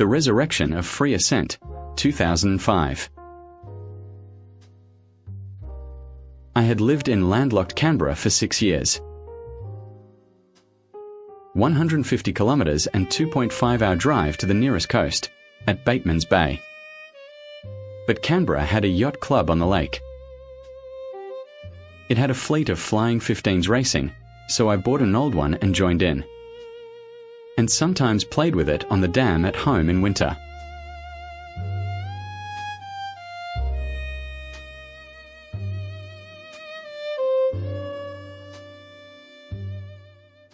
The Resurrection of Free Ascent, 2005. I had lived in landlocked Canberra for 6 years. 150 kilometres and 2.5-hour drive to the nearest coast, at Bateman's Bay. But Canberra had a yacht club on the lake. It had a fleet of Flying 15s racing, so I bought an old one and joined in. And sometimes played with it on the dam at home in winter.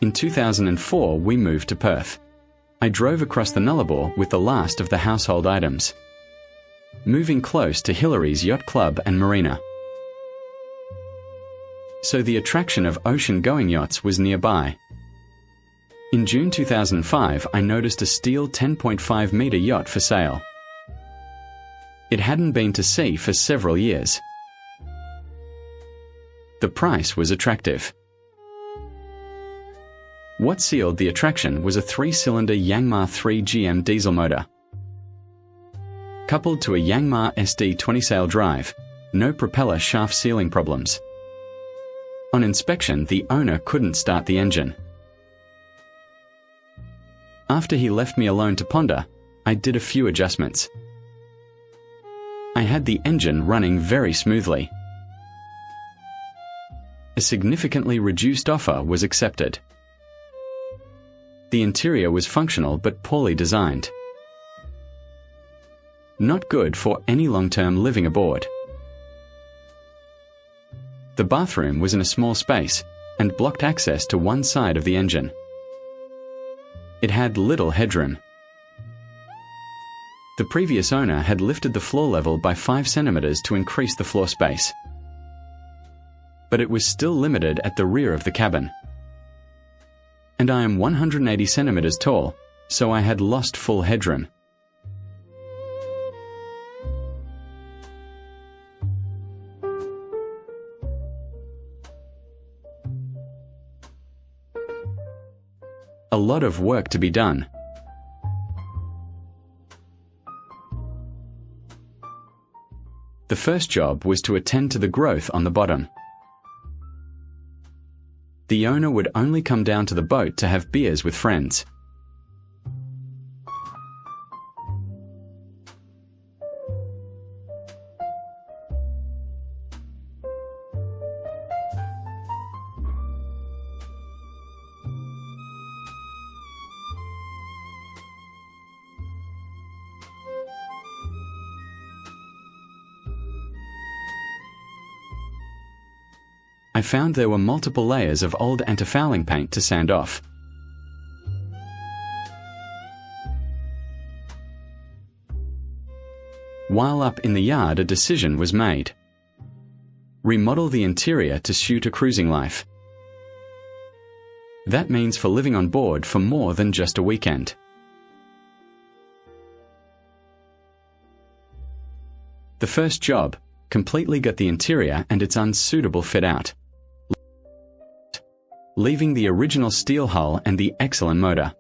In 2004, we moved to Perth. I drove across the Nullarbor with the last of the household items, moving close to Hillary's Yacht Club and Marina. So the attraction of ocean-going yachts was nearby. In June 2005, I noticed a steel 10.5-metre yacht for sale. It hadn't been to sea for several years. The price was attractive. What sealed the attraction was a 3-cylinder Yanmar 3 GM diesel motor. Coupled to a Yanmar SD 20-sail drive, no propeller shaft sealing problems. On inspection, the owner couldn't start the engine. After he left me alone to ponder, I did a few adjustments. I had the engine running very smoothly. A significantly reduced offer was accepted. The interior was functional but poorly designed. Not good for any long-term living aboard. The bathroom was in a small space and blocked access to one side of the engine. It had little headroom. The previous owner had lifted the floor level by 5 centimeters to increase the floor space. But it was still limited at the rear of the cabin. And I am 180 centimeters tall, so I had lost full headroom. A lot of work to be done. The first job was to attend to the growth on the bottom. The owner would only come down to the boat to have beers with friends. I found there were multiple layers of old anti-fouling paint to sand off. While up in the yard, a decision was made. Remodel the interior to suit a cruising life. That means for living on board for more than just a weekend. The first job completely got the interior and its unsuitable fit out, leaving the original steel hull and the excellent motor.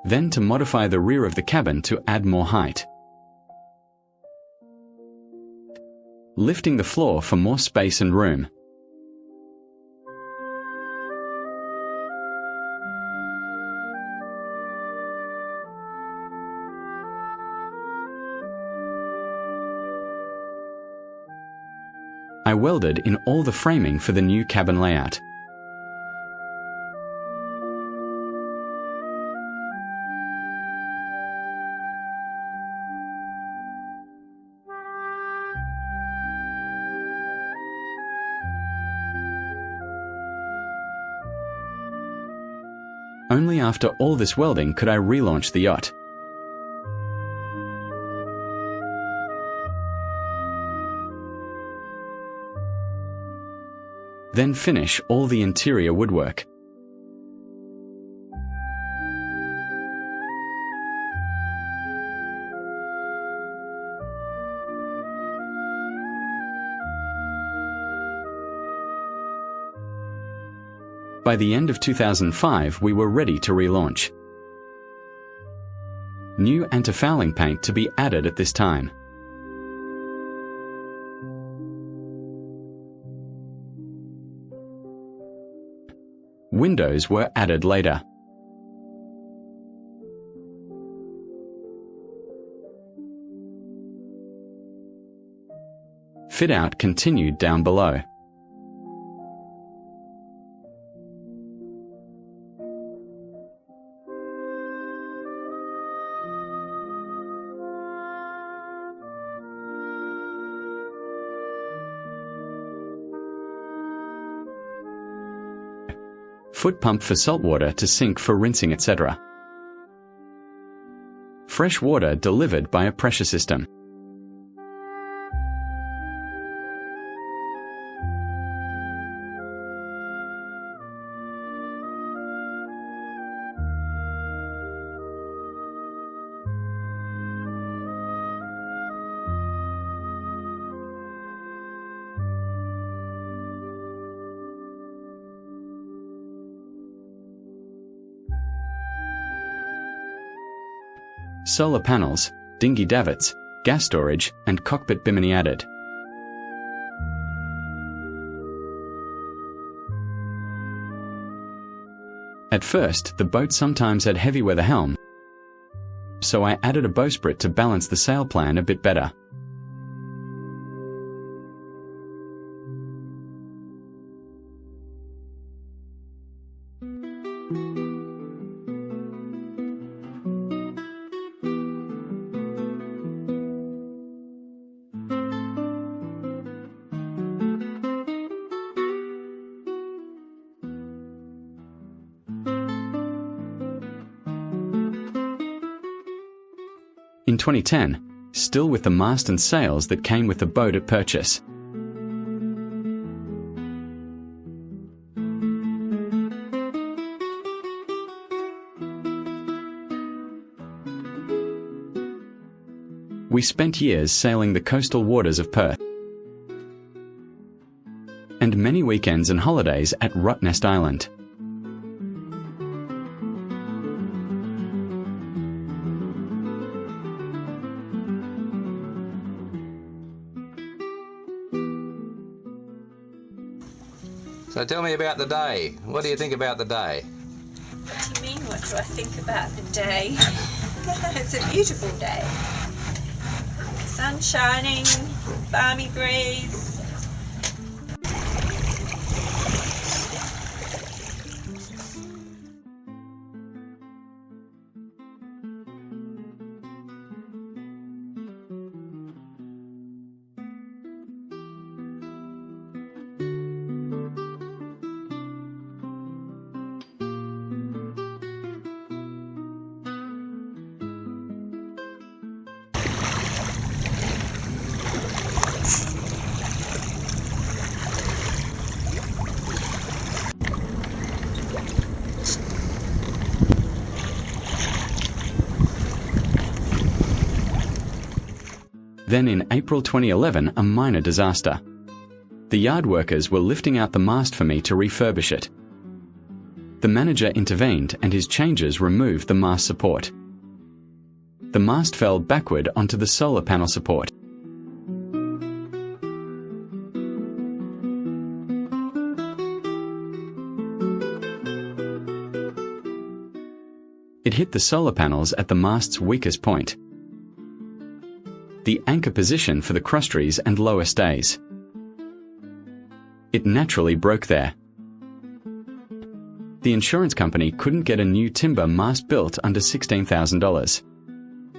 Then to modify the rear of the cabin to add more height. Lifting the floor for more space and room. I welded in all the framing for the new cabin layout. Only after all this welding could I relaunch the yacht. Then finish all the interior woodwork. By the end of 2005, we were ready to relaunch. New anti-fouling paint to be added at this time. Windows were added later. Fit-out continued down below. Foot pump for salt water to sink for rinsing, etc. Fresh water delivered by a pressure system. Solar panels, dinghy davits, gas storage, and cockpit bimini added. At first, the boat sometimes had heavy weather helm, so I added a bowsprit to balance the sail plan a bit better. In 2010, still with the mast and sails that came with the boat at purchase. We spent years sailing the coastal waters of Perth, and many weekends and holidays at Rottnest Island. So tell me about the day. What do you think about the day? What do you mean, what do I think about the day? It's a beautiful day. Sun shining, balmy breeze. Then in April 2011, a minor disaster. The yard workers were lifting out the mast for me to refurbish it. The manager intervened and his changes removed the mast support. The mast fell backward onto the solar panel support. It hit the solar panels at the mast's weakest point, the anchor position for the crosstrees and lower stays. It naturally broke there. The insurance company couldn't get a new timber mast built under $16,000.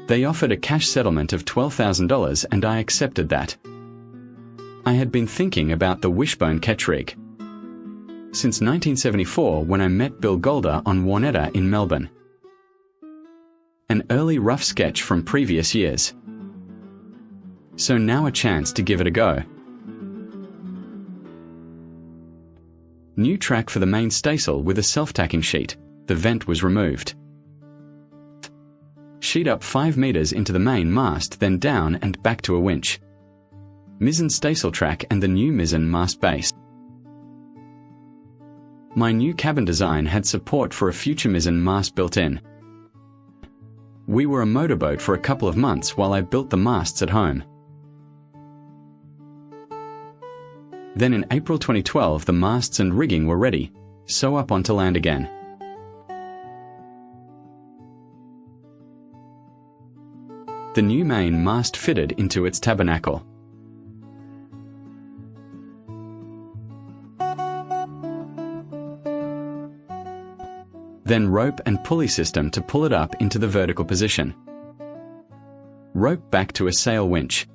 They offered a cash settlement of $12,000 and I accepted that. I had been thinking about the wishbone ketch rig since 1974 when I met Bill Golder on Warneta in Melbourne. An early rough sketch from previous years. So now a chance to give it a go. New track for the main staysail with a self-tacking sheet. The vent was removed. Sheet up 5 meters into the main mast, then down and back to a winch. Mizzen staysail track and the new mizzen mast base. My new cabin design had support for a future mizzen mast built in. We were a motorboat for a couple of months while I built the masts at home. Then in April 2012 the masts and rigging were ready, so up onto land again. The new main mast fitted into its tabernacle. Then rope and pulley system to pull it up into the vertical position. Rope back to a sail winch.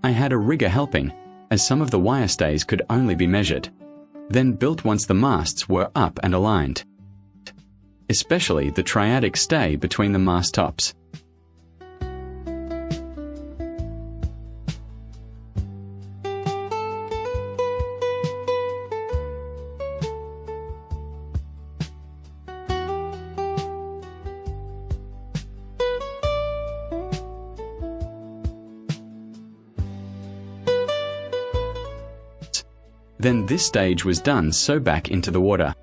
I had a rigger helping, as some of the wire stays could only be measured, then built once the masts were up and aligned, especially the triadic stay between the mast tops. Then this stage was done, so back into the water.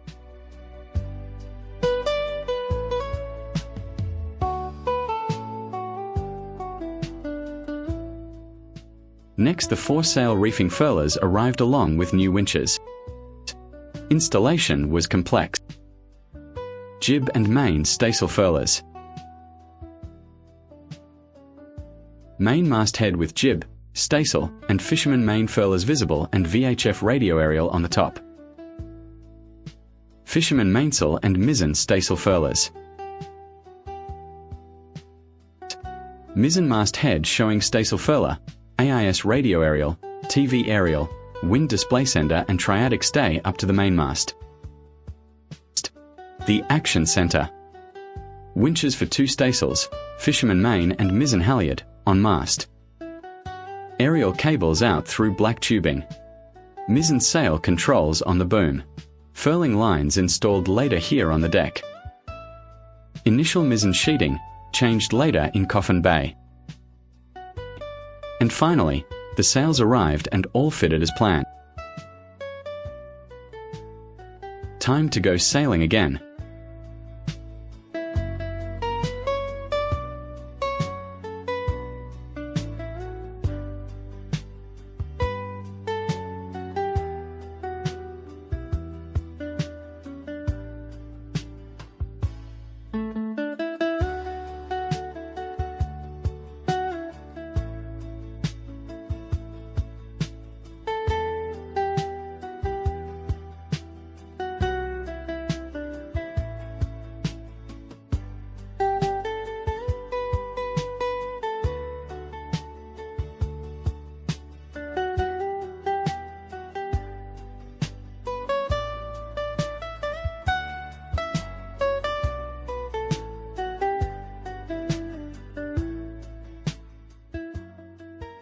Next, the foresail reefing furlers arrived along with new winches. Installation was complex. Jib and main staysail furlers. Main masthead with jib, staysail, and fisherman main furlers visible and VHF radio aerial on the top. Fisherman mainsail and mizzen staysail furlers. Mizzen masthead showing staysail furler, AIS radio aerial, TV aerial, wind display sender and triadic stay up to the mainmast. The action center. Winches for 2 staysails, fisherman main and mizzen halyard, on mast. Aerial cables out through black tubing. Mizzen sail controls on the boom. Furling lines installed later here on the deck. Initial mizzen sheeting, changed later in Coffin Bay. And finally, the sails arrived and all fitted as planned. Time to go sailing again.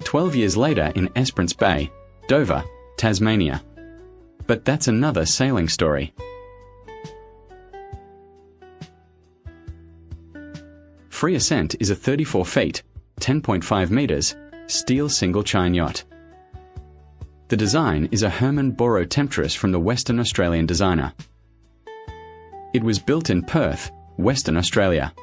"12 years later in Esperance Bay, Dover, Tasmania. But that's another sailing story. Free Ascent is a 34 feet, 10.5 meters, steel single chine yacht. The design is a Herman Boro Temptress from the Western Australian designer. It was built in Perth, Western Australia.